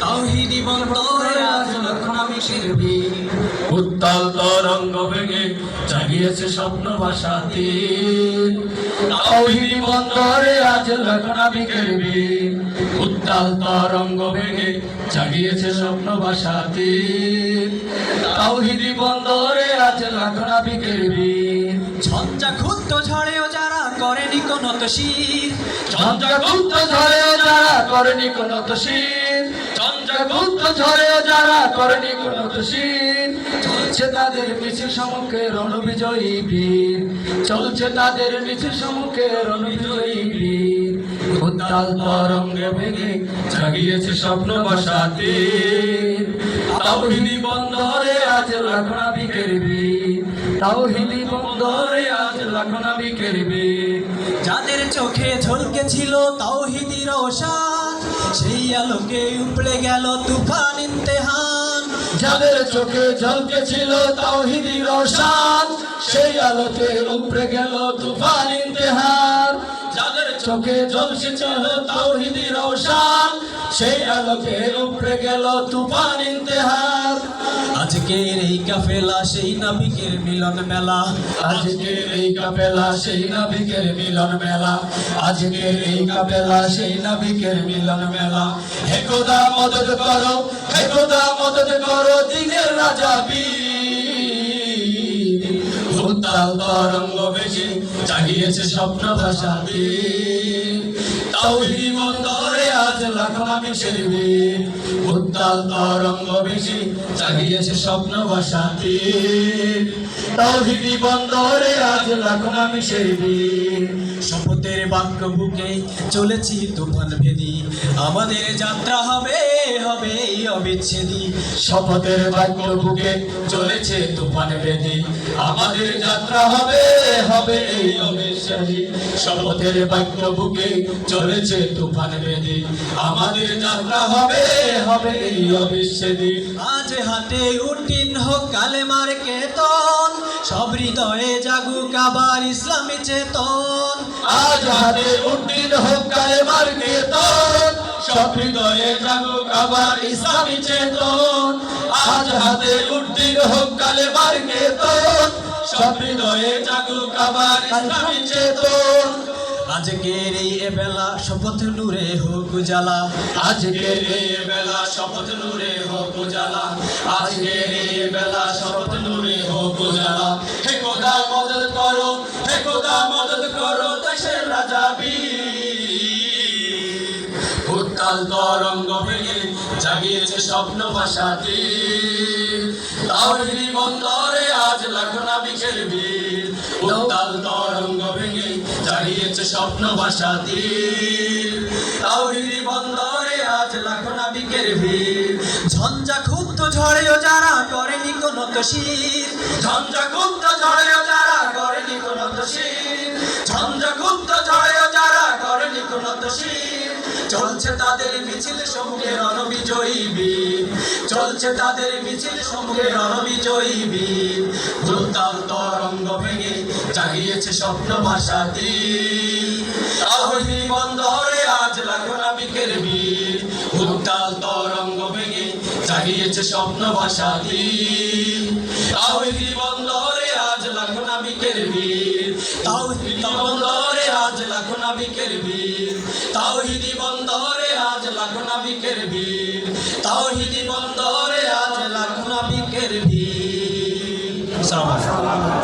তাওহীদি বন্দরে আজ লাখ নাবিকের ভিড়। উত্তাল তরঙ্গ ভেঙে জাগিয়েছে স্বপ্ন ভাষা তীর। তাওহীদি বন্দরে আজ লাখ নাবিকের ভিড়। উত্তাল তরঙ্গ ভেঙে জাগিয়েছে স্বপ্ন ভাষা তীর। তাওহীদি বন্দরে আজ লাখ নাবিকের ভিড়। ঝঞ্ঝা ক্ষুদ্র ঝড়েও যারা করেনি কোনো তসির, ঝঞ্ঝাগুপ্ত ঝড়েও যারা করেনি কোনো তসির। ঝঞ্ঝাগুপ্ত ঝড়েও যারা করেনি কোনো তসির। চলছে তাদের মিছিল সম্মুখে রণবিজয়ী বীর। চলছে তাদের মিছিল সম্মুখে রণবিজয়ী বীর। উত্তাল তরঙ্গ ভেঙে জাগিয়েছে স্বপ্ন ভাষা তীর। তাওহীদি বন্দরে আজ লাখ নাবিকের ভিড়। তাওহীদি বন্দরে আজ লাখ নাবিকের ভিড়। যাদের চোখে ঝলকে ছিল তাওহীদি রোশন, সেই আলোকে উপড়ে গেল তুফান ইমতিহান। যাদের চোখে ঝলকে ছিল তাওহীদি রোশন, সেই আলোতে উপড়ে গেল তুফান ইমতিহান। যাদের চোখে ঝলসে ছিল তাওহীদি রোশন, সেই আলোকে উপড়ে গেল তুফান ইমতিহান। আজকের এই কাফেলা সেই নাবিকের মিলন মেলা। আজকের এই কাফেলা সেই নাবিকের মিলন মেলা। আজকের এই কাফেলা সেই নাবিকের মিলন মেলা। হে খোদা মদদ করো, হে খোদা মদদ করো দিনের রাজা বীর। উত্তাল তরঙ্গ ভেসে জাগিয়েছে স্বপ্ন ভাষা তীর। তাওহীদি বন্দরে আজ লাখ নাবিকের ভিড়। উত্তাল তরঙ্গ ভেসে জাগিয়েছে স্বপ্ন ভাষা তীর। তাওহীদি বন্দরে আজ লাখ নাবিকের ভিড়। শপথের বাক্য বুকে চলেছি তুফান ভেদি, আমাদের যাত্রা হবে হবে এই অবিচ্ছেদী। শপথের বাক্য বুকে চলেছে তুফান বেদি, আমাদের যাত্রা হবে হবে এই অবিচ্ছেদী। শপথের বাক্য বুকে চলেছে তুফান বেদি, আমাদের যাত্রা হবে হবে এই অবিচ্ছেদী। আজ হাতে উঠিন হোক কালেমার কেতন, সব হৃদয়ে জাগুক আবার ইসলামী চেতন। আজ হাতে উদ্দিন হোক কালেমার কেতন, সব হৃদয়ে জাগুক আবার ইসলামী চেতন। আজ হাতে উদ্দিন হোক কালেমার কেতন, সব হৃদয়ে জাগুক আবার ইসলামী চেতন। আজকের এই বেলা শপথ নূরে হোক উজালা। আজকের এই বেলা শপথ নূরে হোক উজালা। আজকের এই বেলা শপথ নূরে হোক উজালা। হে খোদা মদদ করো, হে খোদা মদদ করো দেশের রাজা বীর। উত্তাল তরঙ্গ ভেঙে জাগিয়েছে স্বপ্ন ভাষা তীর। তাওহীদি বন্দরে আজ লাখ নাবিকের ভিড়। উত্তাল তরঙ্গ ভেঙে জাগিয়েছে স্বপ্ন ভাষা তীর। তাওহীদি বন্দরে আজ লাখ নাবিকের ভিড়। ঝঞ্ঝা ক্ষুব্ধ ঝড়েও যারা করেনি কোনো তসির, ঝঞ্ঝাগুপ্ত ঝড়েও যারা করেনি কোনো তসির। ঝঞ্ঝাগুপ্ত ঝড়েও যারা করেনি কোনো তসির। চলছে তাদের মিছিল সম্মুখে রণবিজয়ী বীর। চলছে তাদের মিছিল সম্মুখে রণবিজয়ী বীর। উত্তাল তরঙ্গ ভেঙে জাগিয়েছে স্বপ্ন ভাষা তীর। তাওহীদি বন্দরে আজ লাখ নাবিকের ভিড়। উত্তাল তরঙ্গ ভেঙে জাগিয়েছে স্বপ্ন ভাষা তীর। তাওহীদি বন্দরে আজ লাখ নাবিকের ভিড়। তাওহীদি বন্দরে আজ লাখ নাবিকের ভিড়। তাওহীদি বন্দরে আজ লাখ নাবিকের ভিড়। তাওহীদি বন্দরে আজ লাখ নাবিকের ভিড়। আসসালামু আলাইকুম।